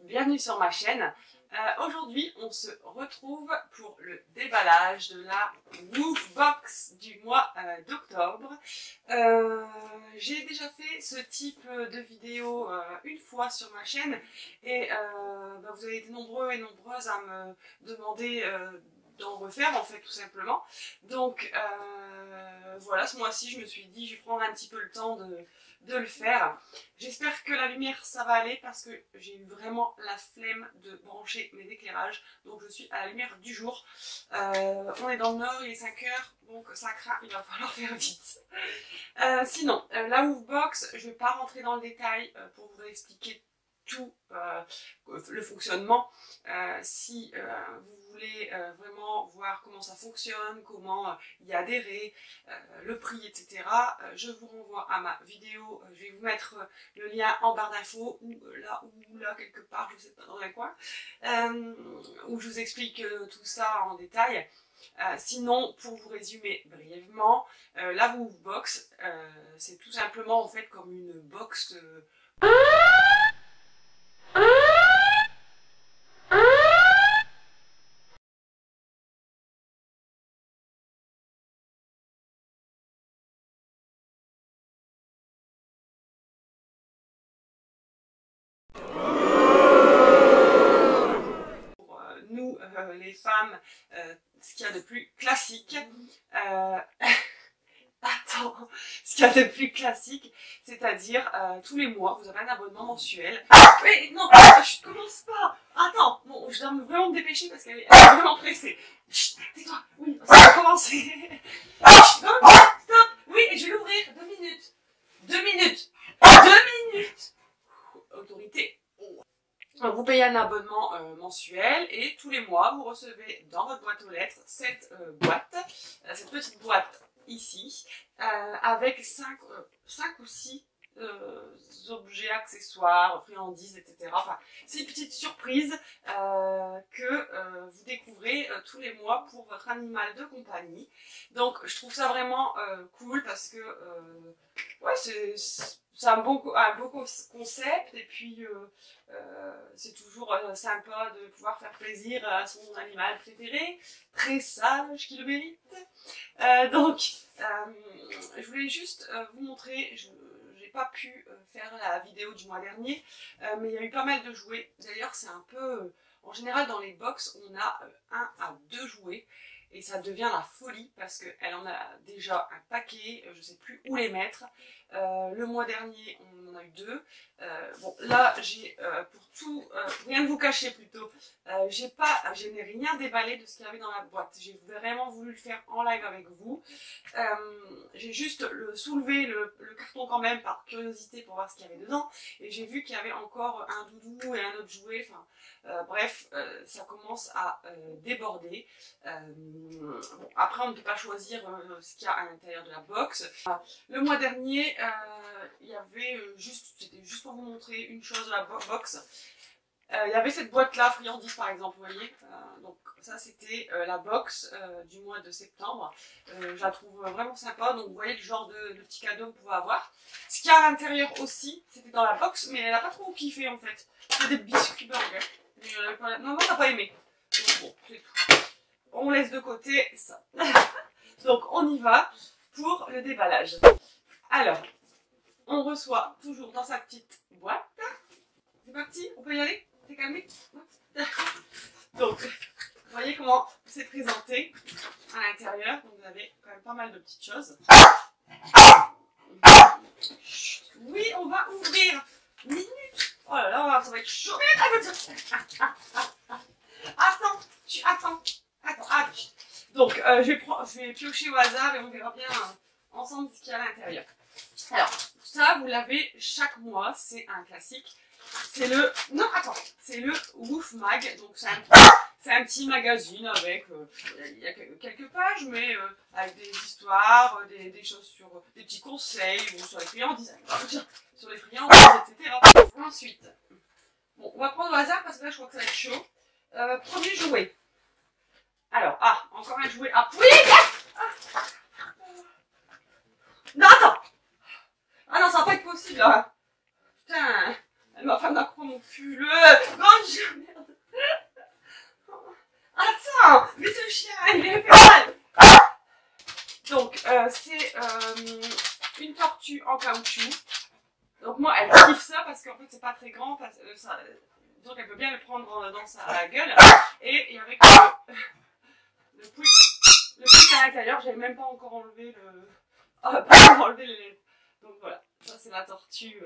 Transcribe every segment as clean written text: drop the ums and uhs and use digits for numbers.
Bienvenue sur ma chaîne. Aujourd'hui on se retrouve pour le déballage de la Woofbox du mois d'octobre. J'ai déjà fait ce type de vidéo une fois sur ma chaîne et vous avez été nombreux et nombreuses à me demander d'en refaire en fait tout simplement. Donc voilà, ce mois-ci je me suis dit je vais prendre un petit peu le temps de le faire. J'espère que la lumière ça va aller parce que j'ai eu vraiment la flemme de brancher mes éclairages, donc je suis à la lumière du jour. On est dans le nord, il est 5 h, donc ça craint, il va falloir faire vite. Sinon, la Woofbox, je ne vais pas rentrer dans le détail pour vous expliquer tout le fonctionnement. Si vous voulez vraiment voir comment ça fonctionne, comment y adhérer, le prix, etc., je vous renvoie à ma vidéo. Je vais vous mettre le lien en barre d'infos ou là quelque part, je ne sais pas, dans un coin, où je vous explique tout ça en détail. Sinon, pour vous résumer brièvement, la Woofbox, c'est tout simplement en fait comme une box nous, les femmes, ce qu'il y a de plus classique. Attends, ce qu'il y a de plus classique, c'est-à-dire tous les mois, vous avez un abonnement mensuel. Mais non, je commence pas. Attends, bon, je dois vraiment me dépêcher parce qu'elle est vraiment pressée. Chut, tais-toi, oui, ça va commencer. Stop, oui, je vais l'ouvrir, 2 minutes. 2 minutes. 2 minutes. Autorité. Vous payez un abonnement mensuel et tous les mois, vous recevez dans votre boîte aux lettres cette cette petite boîte ici, avec 5 ou 6 objets, accessoires, friandises, etc. Enfin, c'est une petite surprise que vous découvrez tous les mois pour votre animal de compagnie. Donc, je trouve ça vraiment cool parce que ouais, c'est un beau concept et puis c'est toujours sympa de pouvoir faire plaisir à son animal préféré, très sage qui le mérite. Donc, je voulais juste vous montrer, j'ai pas pu faire la vidéo du mois dernier, mais il y a eu pas mal de jouets. D'ailleurs, c'est un peu, en général dans les box, on a 1 à 2 jouets. Et ça devient la folie parce qu'elle en a déjà un paquet, je ne sais plus où les mettre. Le mois dernier, on en a eu 2. Bon, là, j'ai, pour rien de vous cacher plutôt, je n'ai rien déballé de ce qu'il y avait dans la boîte. J'ai vraiment voulu le faire en live avec vous. J'ai juste soulevé le carton quand même par curiosité pour voir ce qu'il y avait dedans. Et j'ai vu qu'il y avait encore un doudou et un autre jouet. Enfin, bref, ça commence à déborder. Bon, après, on ne peut pas choisir ce qu'il y a à l'intérieur de la box. Le mois dernier, il y avait c'était juste pour vous montrer une chose de la box. Il y avait cette boîte-là, friandises par exemple, vous voyez. Donc ça, c'était la box du mois de septembre. Je la trouve vraiment sympa. Donc vous voyez le genre de petit cadeau que vous pouvez avoir. Ce qu'il y a à l'intérieur aussi, c'était dans la box, mais elle n'a pas trop kiffé en fait. C'est des biscuits burgers. Non, t'as pas aimé. Donc bon, c'est tout. On laisse de côté ça. Donc on y va pour le déballage. Alors, on reçoit toujours dans sa petite boîte. C'est parti, on peut y aller? T'es calmé? Donc, vous voyez comment c'est présenté à l'intérieur. Donc vous avez quand même pas mal de petites choses. Chut. Oui, on va ouvrir. Minute. Oh là là, ça va être chaud. Attends, attends. Donc, je vais piocher au hasard et on verra bien ensemble ce qu'il y a à l'intérieur. Alors, ça, vous l'avez chaque mois, c'est un classique. C'est le... Non, attends, c'est le Woof Mag. Donc, c'est un petit magazine avec... il y a quelques pages, mais avec des histoires, des choses sur... des petits conseils ou sur les friandises, sur les friandises, etc. Ensuite, bon, on va prendre au hasard parce que là, je crois que ça va être chaud. Premier jouet. Alors, encore un jouet. Oui, non, attends. Ah non, ça va pas être possible, là. Putain, ma femme n'a quoi mon cul. Grande jeu, merde. Attends, mais ce chien, il est fait mal. Donc, c'est une tortue en caoutchouc. Donc moi, elle kiffe ça parce qu'en fait, c'est pas très grand. Donc, elle peut bien le prendre dans sa gueule. Et avec le pouce à l'intérieur, j'avais même pas encore enlevé enlevé les lèvres. Donc voilà, ça c'est la tortue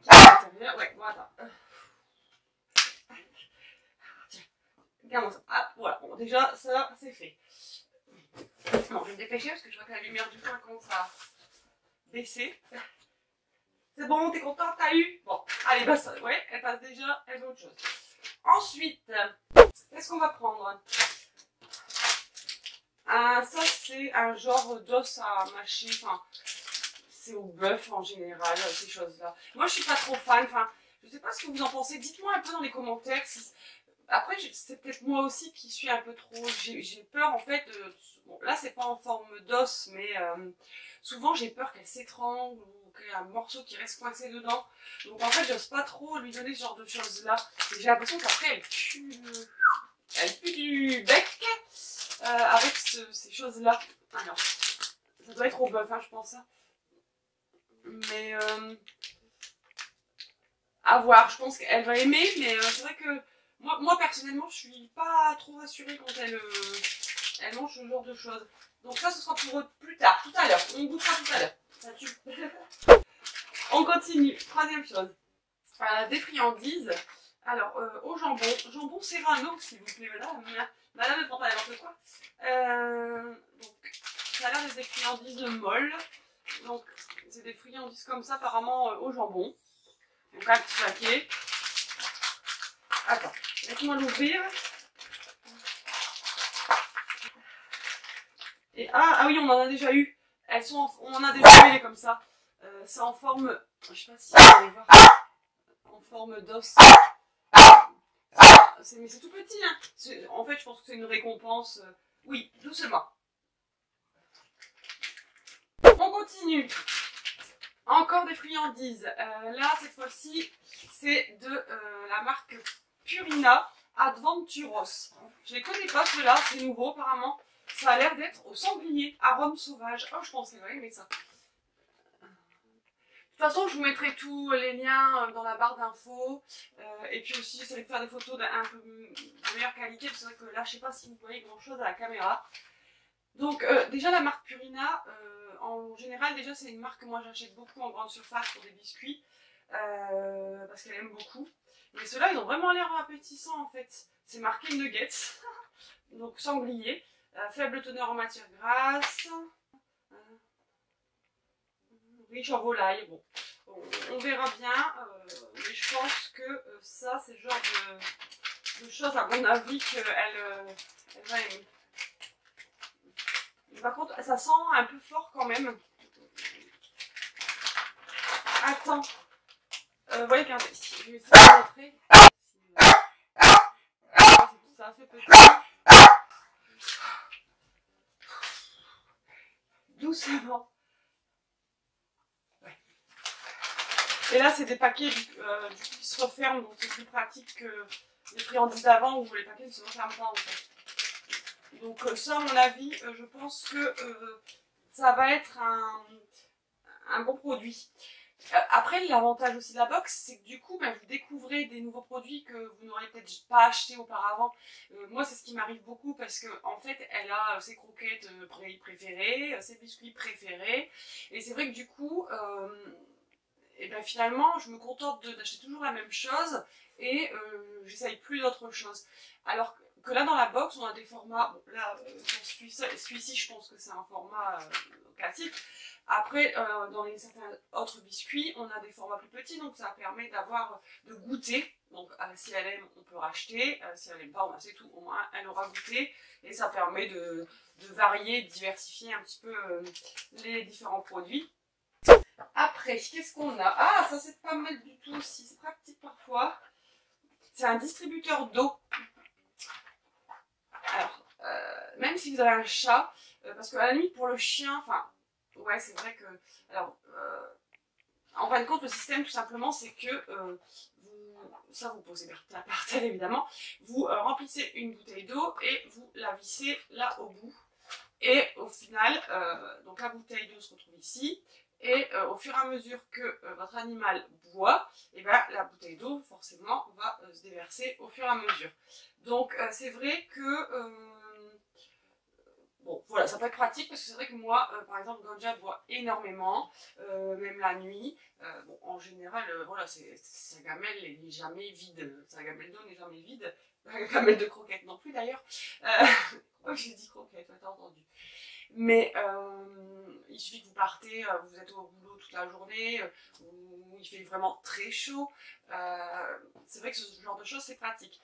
qui est à l'intérieur. Ouais, bon, attends. Tiens, regarde-moi ça. Ah, voilà, bon, déjà, ça, c'est fait. Bon, je vais me dépêcher parce que je vois que la lumière du coin commence à baisser. C'est bon, t'es contente, t'as eu? Bon, allez, bah ça, ouais, elle passe déjà, elle veut autre chose. Ensuite, qu'est-ce qu'on va prendre? Ça, c'est un genre d'os à mâcher, enfin, c'est au bœuf en général, ces choses-là. Moi, je suis pas trop fan, enfin, je sais pas ce que vous en pensez, dites-moi un peu dans les commentaires. Après, c'est peut-être moi aussi qui suis un peu trop, j'ai peur en fait, bon, là, c'est pas en forme d'os, mais souvent, j'ai peur qu'elle s'étrangle ou qu'il y ait un morceau qui reste coincé dedans. Donc, en fait, j'ose pas trop lui donner ce genre de choses-là. Et j'ai l'impression qu'après, elle pue du bec. Avec ces choses-là. Alors, ça doit être au bœuf, hein, je pense. Mais, à voir. Je pense qu'elle va aimer, mais c'est vrai que moi, personnellement, je suis pas trop rassurée quand elle mange ce genre de choses. Donc ça, ce sera pour plus tard, tout à l'heure. On goûtera tout à l'heure. Ça tue. On continue. Troisième chose. Des friandises. Alors, au jambon Serrano, s'il vous plaît, madame ne prend pas n'importe quoi. Donc, ça a l'air d'être des friandises molles. Donc, c'est des friandises comme ça, apparemment, au jambon. Donc, un petit paquet. Attends, laisse-moi l'ouvrir. Et ah oui, on en a déjà eu. On en a déjà eu, comme ça. C'est en forme, je sais pas si vous allez voir, en forme d'os. Mais c'est tout petit, hein. En fait, je pense que c'est une récompense. Oui, doucement. On continue. Encore des friandises. Là, cette fois-ci, c'est de la marque Purina Adventuros. Je les connais pas, ceux-là, c'est nouveau apparemment. Ça a l'air d'être au sanglier, arôme sauvage. Oh, je pense qu'elle va aimer ça. De toute façon, je vous mettrai tous les liens dans la barre d'infos. Et puis aussi, j'essaierai de faire des photos d'un peu de meilleure qualité. C'est vrai que là, je sais pas si vous voyez grand chose à la caméra. Donc, déjà, la marque Purina, en général, déjà, c'est une marque que moi j'achète beaucoup en grande surface pour des biscuits. Parce qu'elle aime beaucoup. Mais ceux-là, ils ont vraiment l'air appétissants en fait. C'est marqué nuggets. Donc, sanglier. Faible teneur en matière grasse. Riche en volaille, bon, on verra bien, mais je pense que ça, c'est le genre de choses, à mon avis, qu'elle va aimer. Par contre, ça sent un peu fort quand même. Attends, voyez, regardez, je vais essayer de montrer. C'est assez petit. Doucement. Et là, c'est des paquets qui se referment, donc c'est plus pratique que les friandises d'avant où les paquets ne se referment pas en fait. Donc ça, à mon avis, je pense que ça va être un bon produit. Après, l'avantage aussi de la box, c'est que du coup, bah, vous découvrez des nouveaux produits que vous n'auriez peut-être pas achetés auparavant. Moi, c'est ce qui m'arrive beaucoup parce que en fait, elle a ses croquettes préférées, ses biscuits préférés. Et c'est vrai que du coup, et ben finalement, je me contente d'acheter toujours la même chose et j'essaye plus d'autres choses. Alors que là, dans la box, on a des formats. Bon, là, pour celui-ci, je pense que c'est un format classique. Après, dans certains autres biscuits, on a des formats plus petits, donc ça permet de goûter. Donc, si elle aime, on peut racheter. Si elle n'aime pas, c'est tout. Au moins, elle aura goûté. Et ça permet de varier, de diversifier un petit peu les différents produits. Après, qu'est-ce qu'on a? Ah, ça c'est pas mal du tout aussi, c'est pratique parfois. C'est un distributeur d'eau. Alors, même si vous avez un chat, parce que à la limite pour le chien, enfin, ouais, c'est vrai que... Alors, en fin de compte, le système tout simplement, c'est que vous posez par terre évidemment, vous remplissez une bouteille d'eau et vous la vissez là au bout. Et au final, donc la bouteille d'eau se retrouve ici. Et au fur et à mesure que votre animal boit, et ben, la bouteille d'eau, forcément, va se déverser au fur et à mesure. Donc, c'est vrai que... bon, voilà, ça peut être pratique parce que c'est vrai que moi, par exemple, Ganja boit énormément, même la nuit. Bon, en général, voilà, sa gamelle n'est jamais vide. Sa gamelle d'eau n'est jamais vide. La gamelle de croquettes non plus, d'ailleurs. Oh, j'ai dit croquettes, t'as entendu. Mais il suffit que vous partez, vous êtes au boulot toute la journée, où il fait vraiment très chaud. C'est vrai que ce genre de choses, c'est pratique.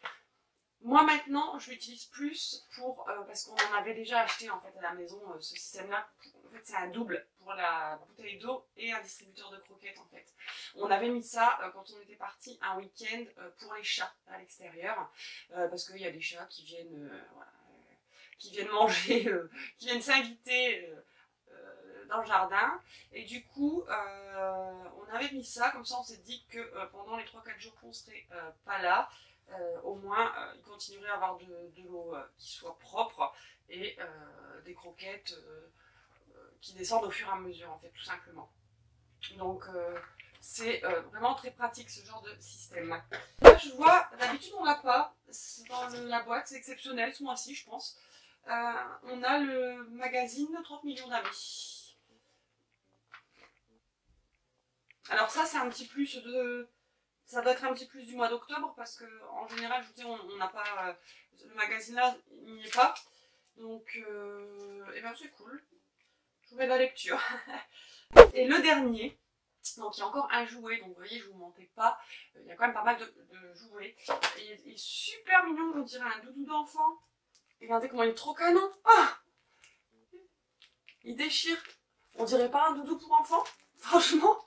Moi maintenant, je l'utilise plus parce qu'on en avait déjà acheté en fait à la maison ce système-là. En fait, c'est un double pour la bouteille d'eau et un distributeur de croquettes en fait. On avait mis ça quand on était parti un week-end pour les chats à l'extérieur, parce qu'il y a des chats qui viennent, voilà, qui viennent manger, qui viennent s'inviter dans le jardin. Et du coup, on avait mis ça, comme ça on s'est dit que pendant les 3-4 jours qu'on serait pas là, au moins il continuerait à avoir de l'eau qui soit propre et des croquettes qui descendent au fur et à mesure, en fait, tout simplement. Donc, c'est vraiment très pratique ce genre de système. Là, je vois, d'habitude on l'a pas dans la boîte, c'est exceptionnel ce mois-ci, je pense. On a le magazine 30 millions d'amis. Alors ça, c'est un petit plus de... Ça doit être un petit plus du mois d'octobre parce que en général, je vous dis, on n'a pas... le magazine là, il n'y est pas. Donc, et ben c'est cool. Je vous mets de la lecture. Et le dernier, donc il y a encore un jouet, donc vous voyez, je vous mentais pas. Il y a quand même pas mal de jouets. Et il est super mignon, on dirait un doudou d'enfant. Regardez comment il est trop canon. Ah, il déchire. On dirait pas un doudou pour enfants, franchement.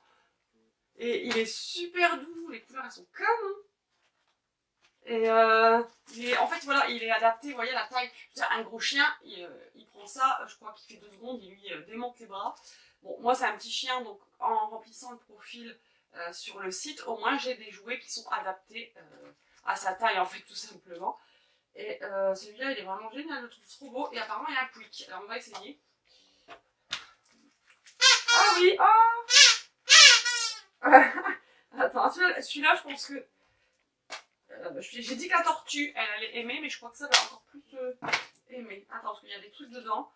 Et il est super doux, les couleurs elles sont canon. Et en fait voilà, il est adapté, vous voyez la taille. Un gros chien, il prend ça, je crois qu'il fait 2 secondes, il lui démonte les bras. Bon, moi c'est un petit chien, donc en remplissant le profil sur le site, au moins j'ai des jouets qui sont adaptés à sa taille en fait, tout simplement. Et celui-là il est vraiment génial, je le trouve trop beau. Et apparemment il y a un quick, alors on va essayer. Ah oui, oh attends, celui-là je pense que... j'ai dit que la tortue, elle allait aimer, mais je crois que ça va encore plus aimer. Attends, parce qu'il y a des trucs dedans.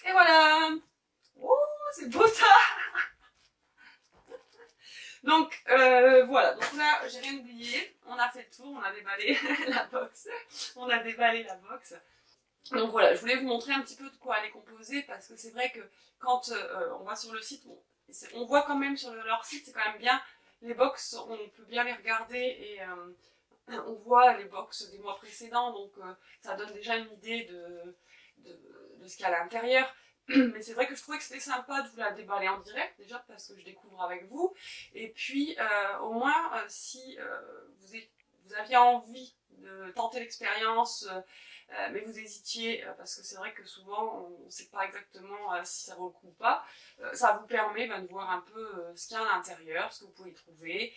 Et voilà. Oh, c'est beau ça. Donc, voilà. Donc là, j'ai rien oublié. On a fait le tour, on a déballé la box. On a déballé la box. Donc voilà, je voulais vous montrer un petit peu de quoi elle est composée, parce que c'est vrai que quand on va sur le site, on voit quand même sur leur site, c'est quand même bien. Les box, on peut bien les regarder et on voit les box des mois précédents, donc ça donne déjà une idée de ce qu'il y a à l'intérieur. Mais c'est vrai que je trouvais que c'était sympa de vous la déballer en direct, déjà parce que je découvre avec vous. Et puis, au moins, si vous aviez envie de tenter l'expérience, mais vous hésitiez, parce que c'est vrai que souvent, on ne sait pas exactement si ça vaut le coup ou pas, ça vous permet de voir un peu ce qu'il y a à l'intérieur, ce que vous pouvez y trouver.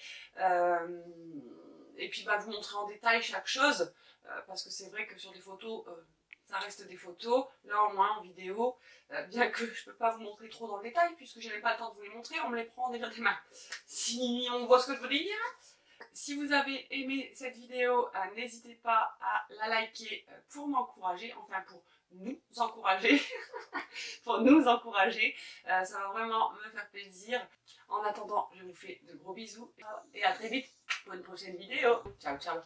Et puis, vous montrer en détail chaque chose, parce que c'est vrai que sur des photos... ça reste des photos, là au moins en vidéo, bien que je peux pas vous montrer trop dans le détail puisque j'ai même pas le temps de vous les montrer, on me les prend déjà des mains. Si on voit ce que je veux dire. Si vous avez aimé cette vidéo, n'hésitez pas à la liker pour m'encourager, enfin pour nous encourager, pour nous encourager, ça va vraiment me faire plaisir. En attendant, je vous fais de gros bisous et à très vite pour une prochaine vidéo. Ciao ciao.